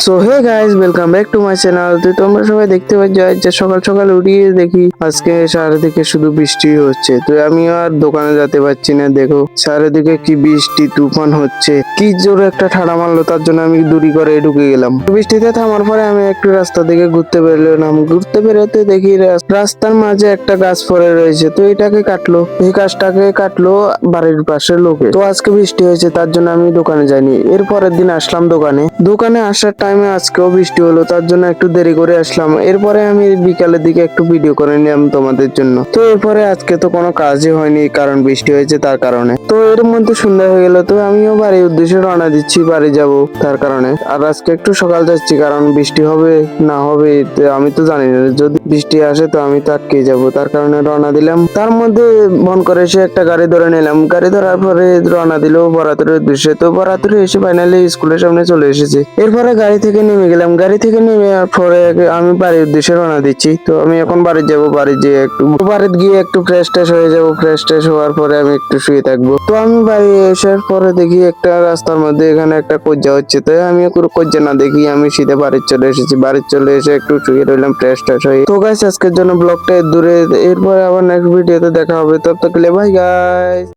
So hey guys, welcome back to my channel. তো তোমরা সবাই দেখতে পাচ্ছ যে সকাল সকাল উঠিয়ে দেখি আজকে চারিদিকে শুধু বৃষ্টি হচ্ছে। তো আমি আর দোকানে যেতে পারছি না। দেখো চারিদিকে কি বৃষ্টি তুফান হচ্ছে, কি জোরে একটা ঠাড়া মারলো, তার জন্য আমি দূরি করে ঢুকে গেলাম। বৃষ্টিতে থামার পরে আমি একটু রাস্তা দিকে ঘুরতে বেরোলাম। ঘুরতে বেরোতে দেখি রাস্তার মাঝে একটা গাছ পড়ে রয়েছে। তো এটাকে কাটলো, এই গাছটাকে কাটলো বাড়ির পাশের লোকে। তো আজকে বৃষ্টি হয়েছে, তার জন্য আমি দোকানে যাইনি। এর পরের দিন আসলাম দোকানে আসার টাইমে আজকেও বৃষ্টি হলো, তার জন্য একটু দেরি করে আসলাম। এরপরে আমি বিকালের দিকে একটু ভিডিও করে নিলাম তোমাদের জন্য। তো এরপরে আজকে তো কোনো কাজই হয়নি, কারণ বৃষ্টি হয়েছে তার কারণে। তো এর মধ্যে সন্ধ্যা হয়ে গেল, তো আমিও বাড়ির উদ্দেশ্যে রওনা দিচ্ছি, বাড়ি যাব তার কারণে। আর আজকে একটু সকাল যাচ্ছি, কারণ বৃষ্টি হবে না হবে তো আমি তো জানি না। যদি বৃষ্টি আসে তো আমি তো আটকে যাবো, তার কারণে রওনা দিলাম। তার মধ্যে মন করে এসে একটা গাড়ি ধরে নিলাম। গাড়ি ধরার পরে রওনা দিল বরাতের উদ্দেশ্যে। তো বরাতের এসে ফাইনালি স্কুলের সামনে চলে এসেছে। এরপরে গাড়ি থেকে নেমে গেলাম। গাড়ি থেকে নেমে পরে আমি বাড়ির উদ্দেশ্যে রওনা দিচ্ছি। তো আমি এখন বাড়ি যাব, বাড়ি যেয়ে বাড়িতে গিয়ে একটু ফ্রেশ ট্রেশ হয়ে যাবো। ফ্রেশ ট্রেশ হওয়ার পরে আমি একটু শুয়ে থাকবো। তো আমি বাড়ি আসার পরে দেখি একটা রাস্তার মধ্যে এখানে একটা কজ্জা হচ্ছে। তো আমি কোনো কজ্জা না দেখি আমি সিধে বাড়ি চলে এসেছি। বাড়ি চলে এসে একটু শুয়ে রইলাম ফ্রেশ ট্রেশ হয়ে। তো গাইস, আজকের জন্য ব্লগটা দূরে, এরপরে আবার নেক্সট ভিডিওতে দেখা হবে। তব তক লে বাই গাইস।